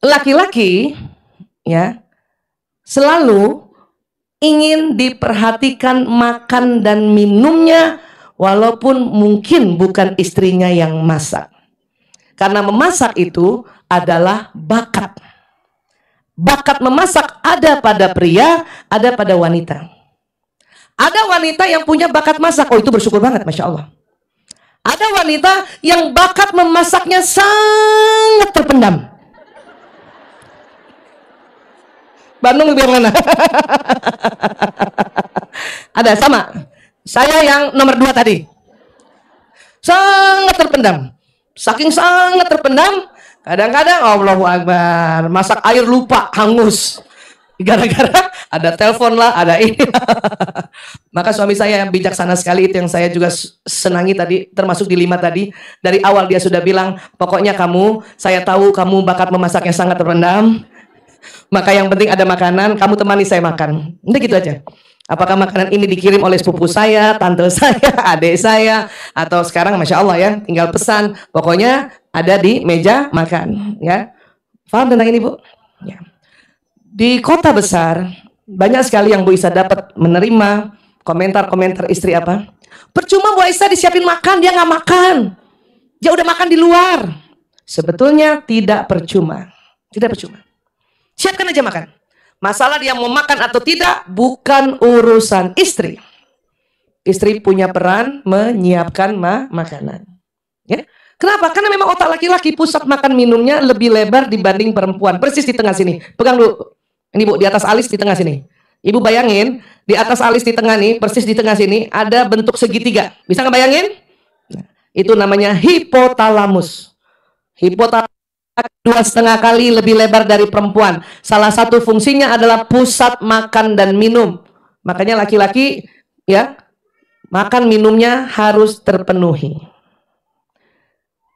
laki-laki ya selalu ingin diperhatikan makan dan minumnya, walaupun mungkin bukan istrinya yang masak. Karena memasak itu adalah bakat. Bakat memasak ada pada pria, ada pada wanita. Ada wanita yang punya bakat masak, oh itu bersyukur banget, Masya Allah. Ada wanita yang bakat memasaknya sangat terpendam. Bandung lebih yang mana? Ada sama. Saya yang nomor 2 tadi. Sangat terpendam. Saking sangat terpendam, kadang-kadang Allahu Akbar, masak air lupa, hangus. Gara-gara ada telepon lah, ada ini. Maka suami saya yang bijaksana sekali, itu yang saya juga senangi tadi, termasuk di 5 tadi. Dari awal dia sudah bilang, pokoknya kamu, saya tahu kamu bakat memasaknya sangat terpendam. Maka yang penting ada makanan, kamu temani saya makan. Udah gitu aja. Apakah makanan ini dikirim oleh sepupu saya, tante saya, adik saya, atau sekarang Masya Allah ya, tinggal pesan. Pokoknya ada di meja makan. Ya, paham tentang ini Bu? Ya. Di kota besar, banyak sekali yang Bu Isa dapat menerima komentar-komentar istri apa? Percuma Bu Isa disiapin makan, dia nggak makan. Dia udah makan di luar. Sebetulnya tidak percuma. Tidak percuma. Siapkan aja makan. Masalah dia mau makan atau tidak bukan urusan istri. Istri punya peran menyiapkan makanan. Ya. Kenapa? Karena memang otak laki-laki pusat makan minumnya lebih lebar dibanding perempuan. Persis di tengah sini. Pegang dulu. Ini Bu, di atas alis di tengah sini. Ibu bayangin, di atas alis di tengah nih, persis di tengah sini, ada bentuk segitiga. Bisa nggak bayangin? Nah, itu namanya hipotalamus. Hipotalamus 2,5 kali lebih lebar dari perempuan. Salah satu fungsinya adalah pusat makan dan minum. Makanya laki-laki ya makan minumnya harus terpenuhi.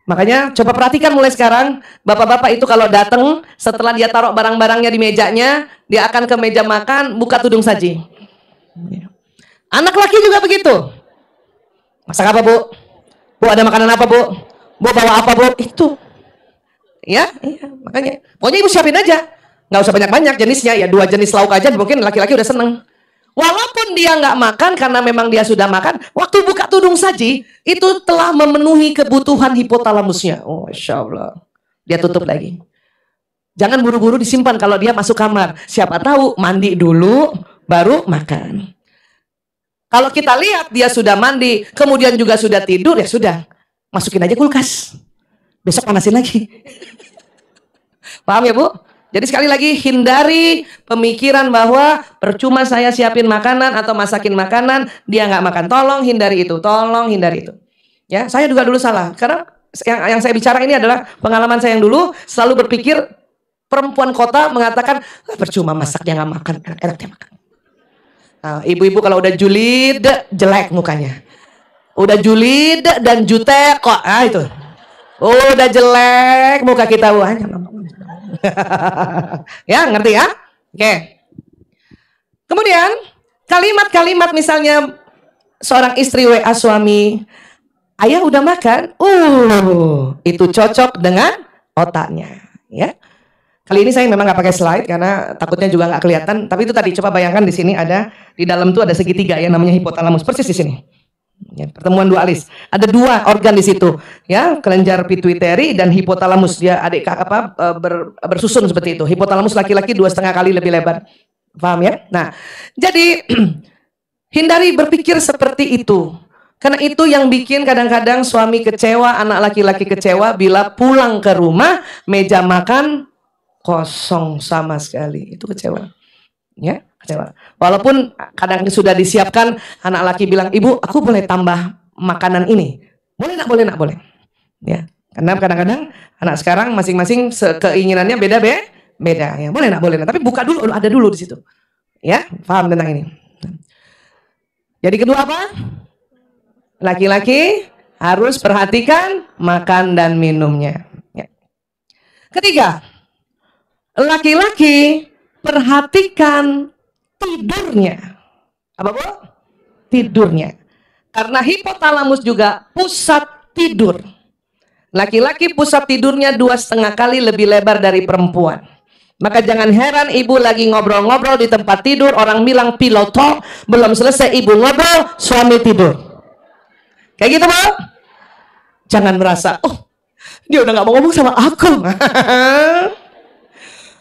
Makanya coba perhatikan mulai sekarang, bapak-bapak itu kalau datang setelah dia taruh barang-barangnya di mejanya, dia akan ke meja makan, buka tudung saji. Anak laki juga begitu. Masak apa Bu? Bu ada makanan apa Bu? Bu bawa apa Bu? Itu. Ya, iya, makanya. Pokoknya ibu siapin aja. Nggak usah banyak-banyak jenisnya, ya 2 jenis lauk aja mungkin laki-laki udah seneng. Walaupun dia nggak makan karena memang dia sudah makan, waktu buka tudung saji itu telah memenuhi kebutuhan hipotalamusnya. Oh, Masya Allah. Dia tutup lagi. Jangan buru-buru disimpan kalau dia masuk kamar. Siapa tahu mandi dulu baru makan. Kalau kita lihat dia sudah mandi, kemudian juga sudah tidur, ya sudah. Masukin aja kulkas. Besok panasin lagi. Paham ya Bu? Jadi sekali lagi hindari pemikiran bahwa percuma saya siapin makanan atau masakin makanan, dia nggak makan. Tolong hindari itu, tolong hindari itu. Ya, saya juga dulu salah. Karena yang saya bicara ini adalah pengalaman saya yang dulu selalu berpikir perempuan kota mengatakan percuma masaknya nggak makan, enak dia makan. Nah, ibu-ibu kalau udah julid jelek mukanya, udah julid dan jutek kok, itu, udah jelek muka kita wah. Ya, ngerti ya? Oke. Kemudian kalimat-kalimat misalnya seorang istri WA suami, ayah udah makan, itu cocok dengan otaknya, ya. Kali ini saya memang nggak pakai slide karena takutnya juga nggak kelihatan. Tapi itu tadi coba bayangkan di sini ada di dalam tuh ada segitiga ya namanya hipotalamus persis di sini. Ya, pertemuan 2 alis. Ada 2 organ di situ, ya, kelenjar pituitari dan hipotalamus. Dia bersusun seperti itu. Hipotalamus laki-laki 2,5 kali lebih lebar. Paham ya? Nah, jadi hindari berpikir seperti itu. Karena itu yang bikin kadang-kadang suami kecewa, anak laki-laki kecewa bila pulang ke rumah meja makan kosong sama sekali. Itu kecewa. Ya, kecewa. Walaupun kadang sudah disiapkan, anak laki bilang, ibu aku boleh tambah makanan ini, boleh nak, boleh nak, boleh. Ya, karena kadang-kadang anak sekarang masing-masing keinginannya beda ya, boleh nak, boleh nak, tapi buka dulu, ada dulu di situ. Ya, paham tentang ini. Jadi kedua apa? Laki-laki harus perhatikan makan dan minumnya. Ya. Ketiga, laki-laki perhatikan tidurnya. Apa Bu? Tidurnya. Karena hipotalamus juga pusat tidur. Laki-laki pusat tidurnya 2,5 kali lebih lebar dari perempuan. Maka jangan heran ibu lagi ngobrol-ngobrol di tempat tidur, orang bilang piloto, belum selesai ibu ngobrol, suami tidur. Kayak gitu, Bu. Jangan merasa, oh, dia udah gak mau ngomong sama aku.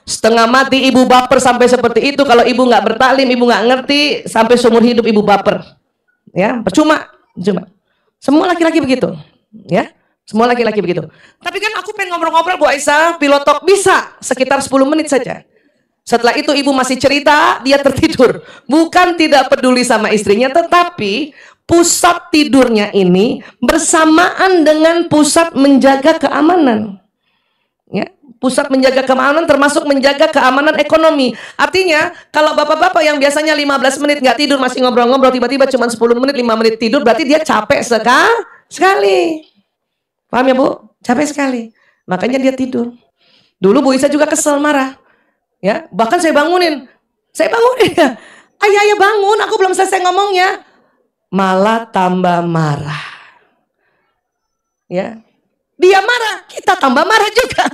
Setengah mati ibu baper sampai seperti itu. Kalau ibu nggak bertaklim, ibu nggak ngerti, sampai seumur hidup ibu baper. Ya, percuma. Semua laki-laki begitu. Ya, semua laki-laki begitu. Tapi kan aku pengen ngobrol-ngobrol, Bu Aisyah, pilotok bisa sekitar 10 menit saja. Setelah itu ibu masih cerita, dia tertidur. Bukan tidak peduli sama istrinya, tetapi pusat tidurnya ini bersamaan dengan pusat menjaga keamanan. Ya, pusat menjaga keamanan termasuk menjaga keamanan ekonomi. Artinya, kalau bapak-bapak yang biasanya 15 menit nggak tidur, masih ngobrol-ngobrol, tiba-tiba cuma 10 menit, 5 menit tidur, berarti dia capek sekali. Paham ya, Bu? Capek sekali. Makanya dia tidur. Dulu Bu Isa juga kesel, marah. Ya, bahkan saya bangunin ya. Ayah bangun, aku belum selesai ngomongnya. Malah tambah marah. Ya, dia marah, kita tambah marah juga.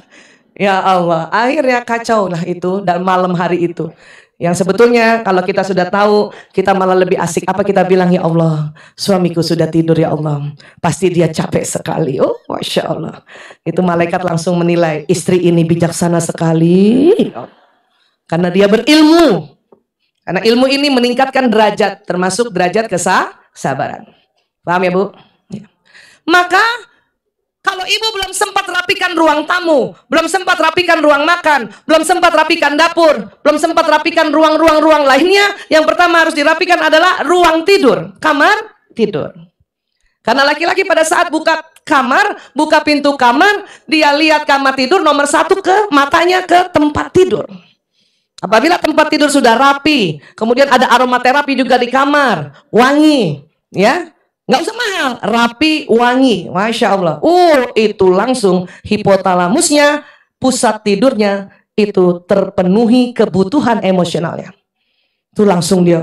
Ya Allah, akhirnya kacau lah itu dan malam hari itu. Yang sebetulnya kalau kita sudah tahu, kita malah lebih asik. Apa kita bilang, ya Allah, suamiku sudah tidur ya Allah. Pasti dia capek sekali. Oh, Masya Allah. Itu malaikat langsung menilai, istri ini bijaksana sekali. Karena dia berilmu. Karena ilmu ini meningkatkan derajat, termasuk derajat kesabaran. Paham ya, Bu? Ya. Maka kalau ibu belum sempat rapikan ruang tamu, belum sempat rapikan ruang makan, belum sempat rapikan dapur, belum sempat rapikan ruang lainnya, yang pertama harus dirapikan adalah ruang tidur, kamar tidur. Karena laki-laki pada saat buka kamar, buka pintu kamar, dia lihat kamar tidur nomor 1 ke matanya ke tempat tidur. Apabila tempat tidur sudah rapi, kemudian ada aromaterapi juga di kamar, wangi, ya, nggak usah mahal, rapi, wangi, Masya Allah. Itu langsung hipotalamusnya, pusat tidurnya itu terpenuhi kebutuhan emosionalnya. Itu langsung dia,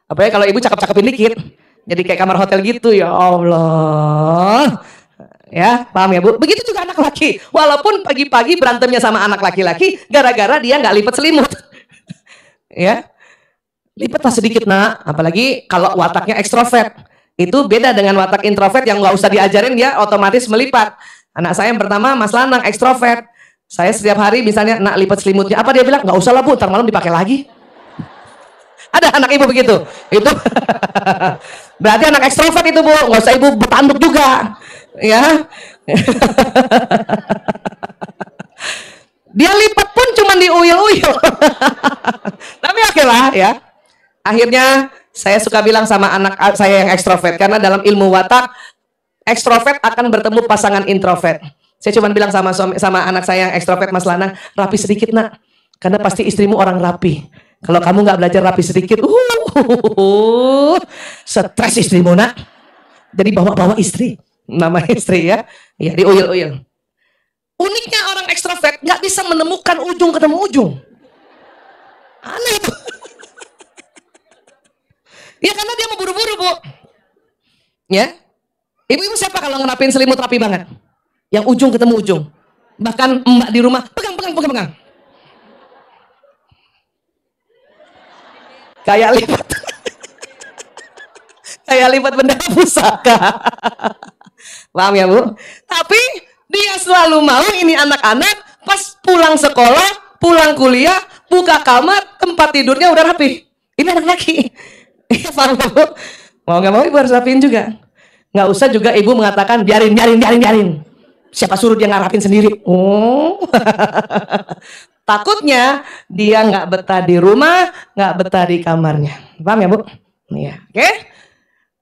apalagi kalau ibu cakep-cakepin dikit, jadi kayak kamar hotel gitu, ya Allah. Ya, paham ya, Bu? Begitu juga anak laki. Walaupun pagi-pagi berantemnya sama anak laki-laki, gara-gara dia nggak lipat selimut. Ya, lipatlah sedikit, nak. Apalagi kalau wataknya ekstrovert. Itu beda dengan watak introvert yang nggak usah diajarin, dia otomatis melipat. Anak saya yang pertama, Mas Lanang, ekstrovert. Saya setiap hari misalnya, nak lipat selimutnya. Apa dia bilang? Nggak usah lah, Bu, ntar malam dipakai lagi. Ada anak ibu begitu. Itu berarti anak ekstrovert itu, Bu. Nggak usah ibu bertanduk juga. Ya. Dia lipat pun cuma diuyul-uyul. Tapi akhirnya ya. Akhirnya saya suka bilang sama anak saya yang ekstrovert, karena dalam ilmu watak ekstrovert akan bertemu pasangan introvert. Saya cuma bilang sama anak saya yang ekstrovert, Mas Lana, rapi sedikit, nak. Karena pasti istrimu orang rapi. Kalau kamu nggak belajar rapi sedikit, stres istrimu, nak. Jadi bawa-bawa istri. Nama istri ya, ya diuyul-uyul. Uniknya orang ekstrovert nggak bisa menemukan ujung ketemu ujung. Aneh itu. Ya karena dia mau buru-buru, Bu. Ya, ibu-ibu siapa kalau ngerapin selimut rapi banget? Yang ujung ketemu ujung. Bahkan mbak di rumah pegang. Kayak lipat. Kayak lipat benda pusaka. Paham ya, Bu? Tapi dia selalu mau ini anak-anak pas pulang sekolah, pulang kuliah, buka kamar, tempat tidurnya udah rapi. Ini anak laki. Paham ya, Bu? Mau nggak mau ibu harus rapiin juga. Nggak usah juga ibu mengatakan biarin. Siapa suruh dia ngarapin sendiri? Takutnya dia nggak betah di rumah, nggak betah di kamarnya. Paham ya, Bu? Iya, oke?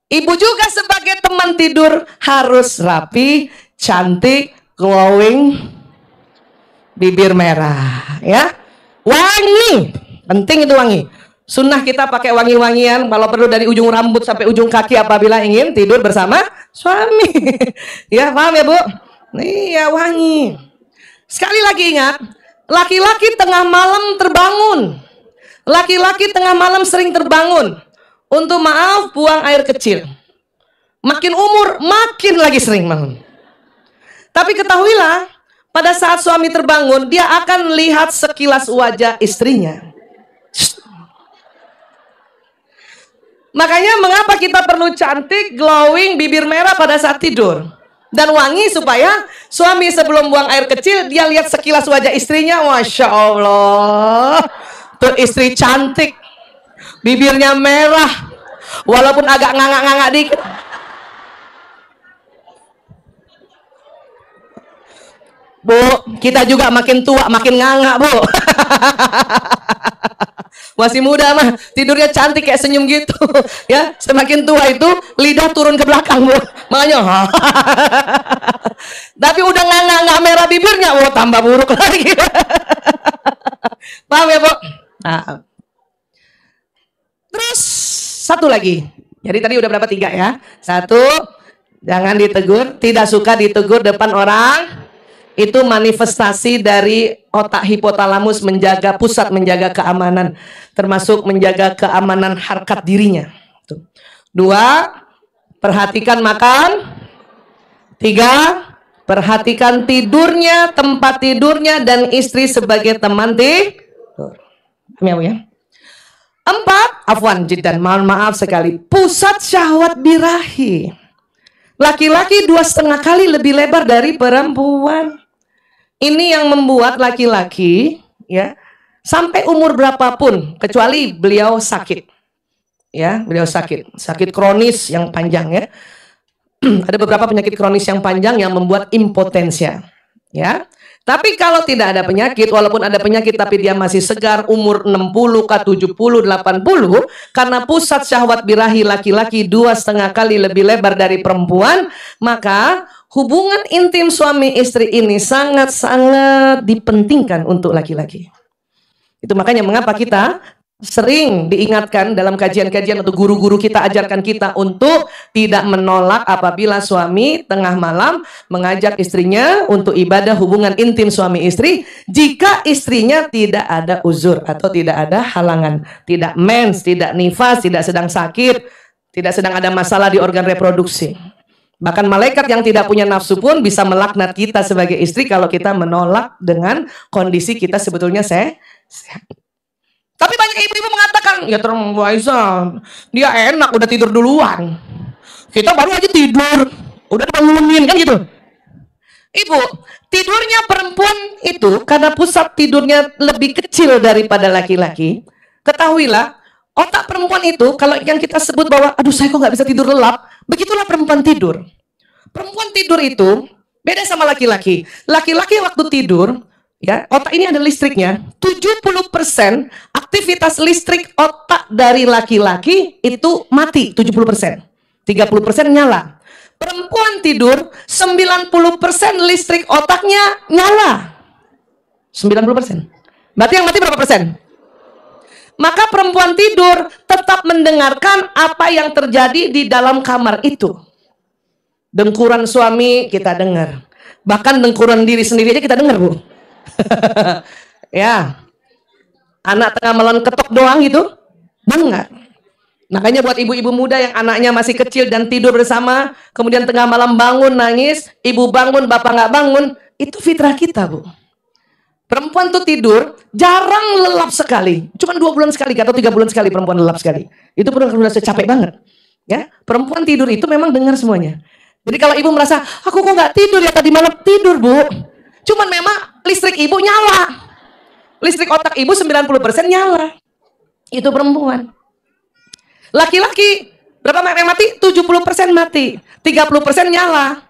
Ibu juga sebagai teman tidur harus rapi, cantik, glowing, bibir merah, ya, wangi, penting itu wangi. Sunnah kita pakai wangi-wangian, kalau perlu dari ujung rambut sampai ujung kaki apabila ingin tidur bersama suami. Ya, paham ya, Bu? Iya, wangi. Sekali lagi ingat, laki-laki tengah malam terbangun. Laki-laki tengah malam sering terbangun. Untuk maaf, buang air kecil. Makin umur, makin lagi sering bangun. Tapi ketahuilah, pada saat suami terbangun, dia akan lihat sekilas wajah istrinya. Makanya mengapa kita perlu cantik, glowing, bibir merah pada saat tidur. Dan wangi supaya suami sebelum buang air kecil, dia lihat sekilas wajah istrinya. Masya Allah. Tuh istri cantik. Bibirnya merah. Walaupun agak nganga-nganga dikit. Bu, kita juga makin tua, makin nganga, Bu. Masih muda mah tidurnya cantik kayak senyum gitu. Ya, semakin tua itu lidah turun ke belakang, Bu. Makanya. Tapi udah nganga merah bibirnya, oh tambah buruk lagi. Paham ya, Bu? Nah. Terus satu lagi. Jadi tadi udah berapa? 3 ya. 1, jangan ditegur, tidak suka ditegur depan orang. Itu manifestasi dari otak hipotalamus menjaga pusat, menjaga keamanan, termasuk menjaga keamanan harkat dirinya. 2, perhatikan makan. 3, perhatikan tidurnya, tempat tidurnya, dan istri sebagai teman tidur. Ya. 4, afwan jiddan, mohon maaf sekali, pusat syahwat birahi. Laki-laki 2,5 kali lebih lebar dari perempuan. Ini yang membuat laki-laki ya sampai umur berapapun, kecuali beliau sakit, ya beliau sakit kronis yang panjang ya. Ada beberapa penyakit kronis yang panjang yang membuat impotensia, ya. Tapi kalau tidak ada penyakit, walaupun ada penyakit tapi dia masih segar, umur 60 ke 70, 80, karena pusat syahwat birahi laki-laki 2,5 kali lebih lebar dari perempuan, maka hubungan intim suami istri ini sangat-sangat dipentingkan untuk laki-laki. Itu makanya mengapa kita sering diingatkan dalam kajian-kajian atau guru-guru kita ajarkan kita untuk tidak menolak apabila suami tengah malam mengajak istrinya untuk ibadah hubungan intim suami istri jika istrinya tidak ada uzur atau tidak ada halangan, tidak mens, tidak nifas, tidak sedang sakit, tidak sedang ada masalah di organ reproduksi. Bahkan malaikat yang tidak punya nafsu pun bisa melaknat kita sebagai istri kalau kita menolak dengan kondisi kita sebetulnya sehat. Tapi banyak ibu-ibu mengatakan, ya Aisyah, dia enak udah tidur duluan. Kita baru aja tidur, udah bangunin kan gitu. Ibu, tidurnya perempuan itu karena pusat tidurnya lebih kecil daripada laki-laki. Ketahuilah, otak perempuan itu kalau yang kita sebut bahwa, aduh saya kok nggak bisa tidur lelap, begitulah perempuan tidur. Perempuan tidur itu beda sama laki-laki. Laki-laki waktu tidur, ya, otak ini ada listriknya. 70% aktivitas listrik otak dari laki-laki itu mati, 70%. 30% nyala. Perempuan tidur 90% listrik otaknya nyala. 90%. Berarti yang mati berapa persen? Maka perempuan tidur tetap mendengarkan apa yang terjadi di dalam kamar itu. Dengkuran suami kita dengar. Bahkan dengkuran diri sendiri aja kita dengar, Bu. Ya, anak tengah malam ketok doang gitu, dengar. Makanya buat ibu-ibu muda yang anaknya masih kecil dan tidur bersama, kemudian tengah malam bangun nangis, ibu bangun, bapak nggak bangun, itu fitrah kita, Bu. Perempuan tuh tidur jarang lelap sekali, cuma 2 bulan sekali atau 3 bulan sekali perempuan lelap sekali. Itu pun udah capek banget. Ya, perempuan tidur itu memang dengar semuanya. Jadi kalau ibu merasa, aku kok nggak tidur ya tadi malam, tidur, Bu. Cuman memang listrik ibu nyala. Listrik otak ibu 90% nyala. Itu perempuan. Laki-laki, berapa yang mati? 70% mati. 30% nyala.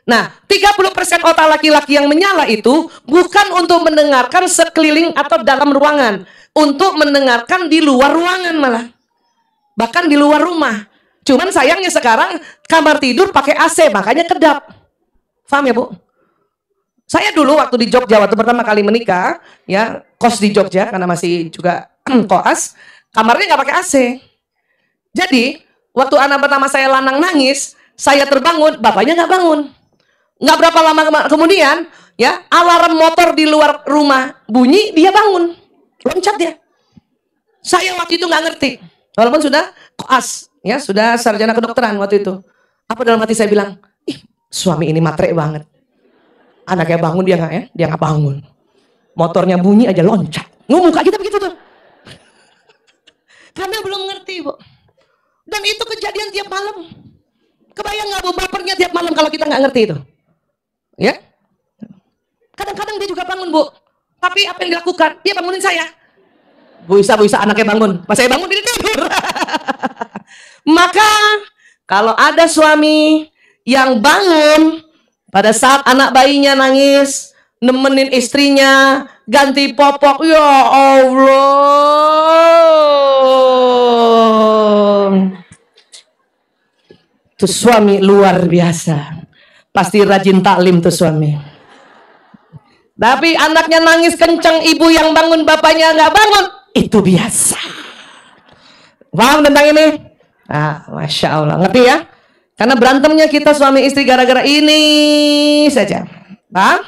Nah, 30% otak laki-laki yang menyala itu bukan untuk mendengarkan sekeliling atau dalam ruangan. Untuk mendengarkan di luar ruangan malah. Bahkan di luar rumah. Cuman sayangnya sekarang kamar tidur pakai AC, makanya kedap. Paham ya, Bu? Saya dulu waktu di Jogja, waktu pertama kali menikah, ya kos di Jogja karena masih juga koas, kamarnya nggak pakai AC. Jadi waktu anak pertama saya lanang nangis, saya terbangun, bapaknya nggak bangun. Nggak berapa lama kemudian, ya alarm motor di luar rumah bunyi, dia bangun, loncat dia. Saya waktu itu nggak ngerti, walaupun sudah koas, ya sudah sarjana kedokteran waktu itu. Apa dalam hati saya bilang, ih suami ini matre banget. Anaknya bangun, dia nggak ya? Dia nggak bangun. Motornya bunyi aja loncat. Muka kita begitu tuh. Karena belum ngerti, Bu. Dan itu kejadian tiap malam. Kebayang nggak, Bu, bapernya tiap malam kalau kita nggak ngerti itu? Ya? Kadang-kadang dia juga bangun, Bu. Tapi apa yang dilakukan? Dia bangunin saya. Bu Isa, anaknya bangun. Pas saya bangun, dia tidur. Maka, kalau ada suami yang bangun pada saat anak bayinya nangis, nemenin istrinya, ganti popok, ya Allah. Tuh suami luar biasa. Pasti rajin taklim tuh suami. Tapi anaknya nangis kenceng, ibu yang bangun, bapaknya nggak bangun, itu biasa. Paham tentang ini? Ah, Masya Allah. Ngerti ya? Karena berantemnya kita suami istri gara-gara ini saja. Paham?